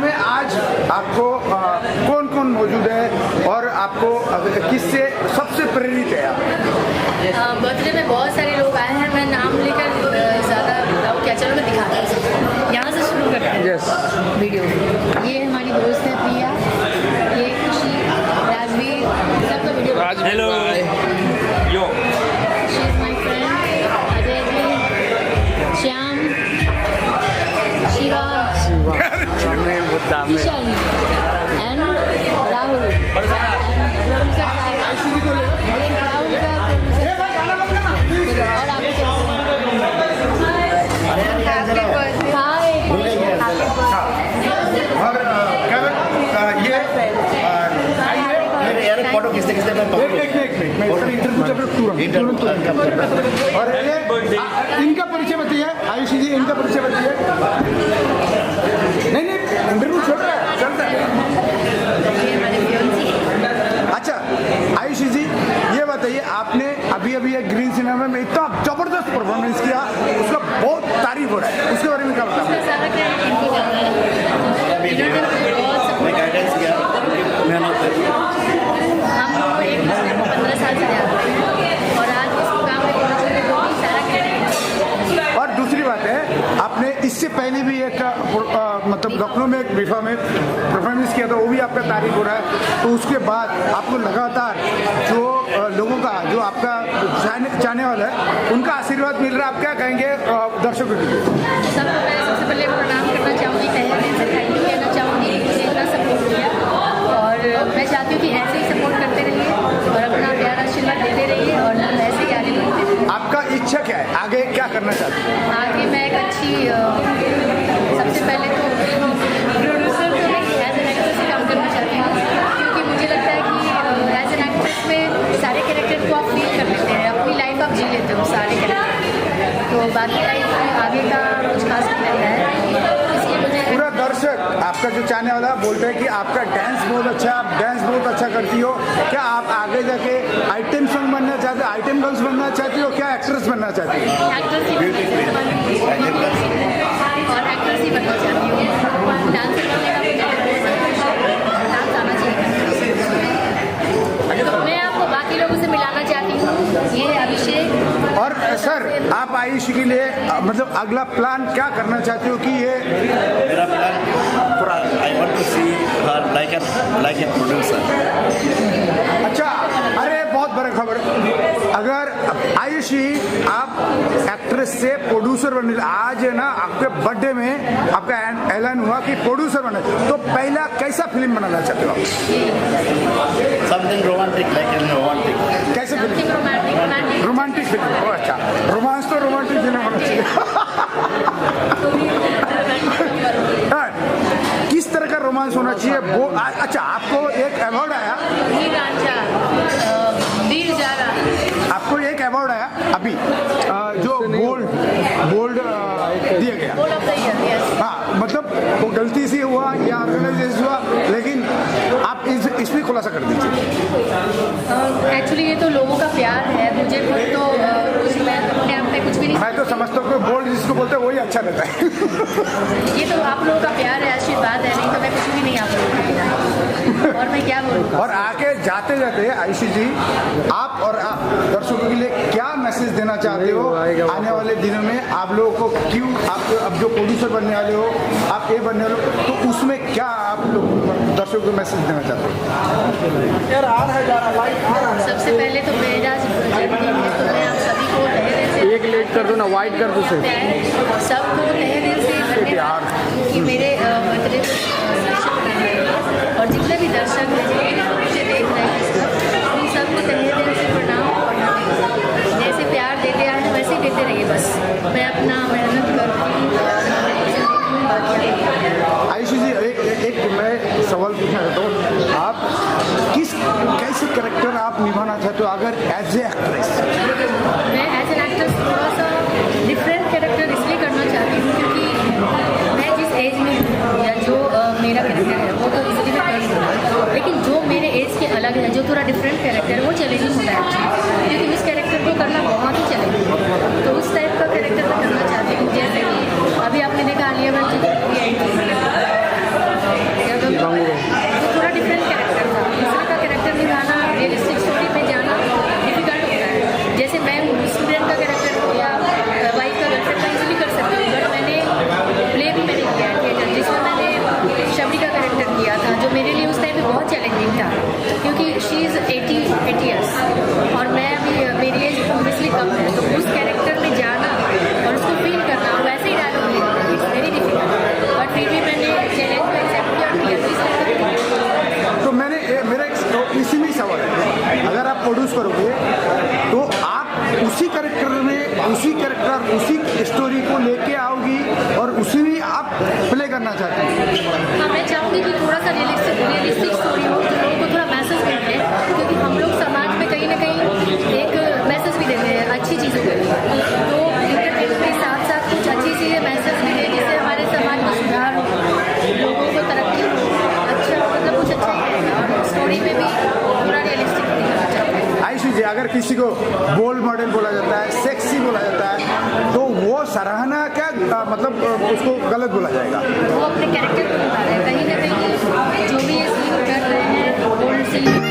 में आज आपको कौन कौन मौजूद है और आपको किससे सबसे प्रेरित है आप? बर्थडे में बहुत सारे लोग आए हैं, मैं नाम लेकर ज़्यादा बताऊँ क्या, चलो मैं दिखाता हूँ। यहाँ से शुरू करते हैं वीडियो। ये हमारी दोस्त है प्रिया, ये खुशी, राजवीर, सबका video. Hello yo, she is my friend Ajay ji, Shyam, Shiva, Kishan and Rahul. और आपके और ये किसने किसने और ये इनका परिचय बताइए, आयुषी जी इनका परिचय बताइए। नहीं इंटरव्यू छोड़ रहा है, चलता है। अच्छा आयुषी जी ये बताइए, आपने अभी अभी एक ग्रीन सिनेमा में इतना जबरदस्त परफॉर्मेंस किया, उसका बहुत तारीफ हो रहा है, उसके बारे में क्या बताऊँ? गाइडेंस किया, हम लोग 15 साल से जानते हैं और आज इस काम में पहुंचने में बहुत ही सारा क्रेडिट। और दूसरी बात है, आपने इससे पहले भी एक मतलब लखनऊ में एक विफा में परफॉर्मेंस किया था, वो भी आपका तारीफ हो रहा है। तो उसके बाद आपको लगातार जो लोगों का, जो आपका चाहने वाला है, उनका आशीर्वाद मिल रहा है, आप क्या कहेंगे दर्शकों के लिए? सबसे पहले प्रणाम करना चाहूँगी, तहे दिल से थैंक यू कहना चाहूँगी, मुझे इतना सपोर्ट किया और मैं चाहती हूँ कि ऐसे ही सपोर्ट करते रहिए और अपना प्यार आशीर्वाद देते रहिए और हम ऐसे ही आगे बढ़ते रहिए। आपका इच्छा क्या है, आगे क्या करना चाहते हैं? आगे मैं एक अच्छी सबसे पहले तो प्रोड्यूसर तो नहीं, एज एन एक्ट्रेस से काम करना चाहती हूँ, क्योंकि मुझे लगता है कि एज एन एक्ट्रेस में सारे कैरेक्टर को आप फील कर लेते हैं, अपनी लाइफ आप जी लेते हो सारे कैरेक्टर, तो बाकी लाइफ में आगे का कुछ खास नहीं रहता है। इसलिए मुझे पूरा दर्शक आपका जो चाहने वाला बोलते हैं कि आपका डांस बहुत अच्छा, आप डांस बहुत अच्छा करती हो, क्या आप आगे जाके आइटम सॉन्ग बनना चाहते हो, आइटम गर्ल्स बनना चाहती हो, क्या एक्ट्रेस बनना चाहती हो? एक्ट्रेस ही और एक्ट्रेस ही बनना चाहती हूँ। डांस करने का मुझे डांस आना चाहिए, तो मैं आपको बाकी लोगों से मिलाना चाहती हूँ। ये अभिषेक और सर आप आयुषी के लिए मतलब अगला प्लान क्या करना चाहते हो कि ये? मेरा plan, I want to see her like a producer. अच्छा, अरे बहुत बड़ी खबर, अगर आयुषी आप एक्ट्रेस से प्रोड्यूसर बने, आज है ना आपके बर्थडे में आपका ऐलान हुआ कि प्रोड्यूसर बने, तो पहला कैसा फिल्म बनाना चाहते हो आप? Something romantic, like an romantic. कैसे फिल्म? रोमांटिक रोमांटिक फिल्म। ओ अच्छा, रोमांस तो रोमांटिक फिल्म होना चाहिए। किस तरह का रोमांस होना चाहिए वो? अच्छा, आपको एक अवार्ड आया, वीर जारा, आपको एक अवार्ड आया अभी जो बोल्ड दिया गया। Bowl of the year, yes. हाँ, मतलब वो गलती से हुआ या ऑर्गेनाइजेशन हुआ, लेकिन आप इसमें खुलासा कर दीजिए। एक्चुअली ये तो लोगों का प्यार है, मुझे खुद तो कुछ, मैं अपने आप में कुछ भी नहीं। मैं तो समझता हूँ कि बोल्ड जिसको बोलते हैं वही अच्छा रहता है। ये तो आप लोगों का प्यार है, आशीर्वाद है, नहीं तो मैं कुछ भी नहीं आप लोगों के लिए। और मैं क्या बोलूँ? और आके जाते जाते आयुषी जी, आप और आप दर्शकों के लिए क्या मैसेज देना चाहते हो आने वाले दिनों में? आप लोगों को क्यों, आप अब जो प्रोड्यूसर बनने वाले हो, आप ये बनने वाले हो, तो उसमें क्या आप लोग दर्शकों को मैसेज देना चाहते हो? सबसे पहले तो मेरा जन्मदिन है, तो मैं आप सभी को तहे दिल से एक लेट कर दो ना, वाइट कर दो सर। सबको तहे दिल से धन्यवाद कि मेरे बर्थडे को दर्शक कर रहे हैं, और जितने भी दर्शक हैं जितने मुझे देख रहे हैं, उन सबको तहे दिल से प्रणाम और नमन। जैसे प्यार देते आए हैं वैसे ही देते रहिए, बस मैं अपना मेहनत करती हूँ। आयुषी जी एक मैं सवाल पूछना चाहता हूँ, आप कैसे कैरेक्टर आप निभाना चाहते हो अगर एज ए एक्ट्रेस? मैं एज एन एक्ट्रेस थोड़ा सा डिफरेंट कैरेक्टर इसलिए करना चाहती हूँ क्योंकि मैं जिस एज में हूँ या जो मेरा कैरेक्टर है वो तो इसलिए मैं कर लूँगा, लेकिन जो मेरे एज के अलग है, जो थोड़ा डिफरेंट कैरेक्टर है, वो चैलेंजिंग होता है एक्चुअली, क्योंकि उस कैरेक्टर को करना बहुत ही चैलेंजिंग, तो उस टाइप का कैरेक्टर मैं करना चाहती हूँ। जैसे कि अभी आपने देखा आलिया भट्ट जी प्रोड्यूस करोगे तो आप उसी कैरेक्टर में उसी स्टोरी को लेके आओगी और उसी भी आप प्ले करना चाहते हैं। हाँ, मैं चाहूँगी कि थोड़ा सा रियलिस्टिक स्टोरी हो तो लोगों को थोड़ा मैसेज मिले, क्योंकि हम लोग समाज में कहीं ना कहीं एक मैसेज भी देते हैं अच्छी चीज़ों के लिए। तो इंटरटेनमेंट के साथ साथ कुछ अच्छी चीज़ें मैसेज मिले जिससे हमारे समाज में सुधार हो, लोगों को तरक्की हो, अच्छा मतलब कुछ अच्छा ही रहेगा। और स्टोरी में भी थोड़ा रियलिस्टिक दिखाना चाहते हैं। आयुषी जी, अगर किसी को बोल्ड मॉडल बोला जाता है, सेक्सी बोला जाता है, तो वो सराहना क्या मतलब उसको गलत बोला जाएगा? वो अपने कैरेक्टर को निभा रहे हैं, कहीं ना कहीं जो भी ये सीन कर रहे हैं बोल्ड सीन।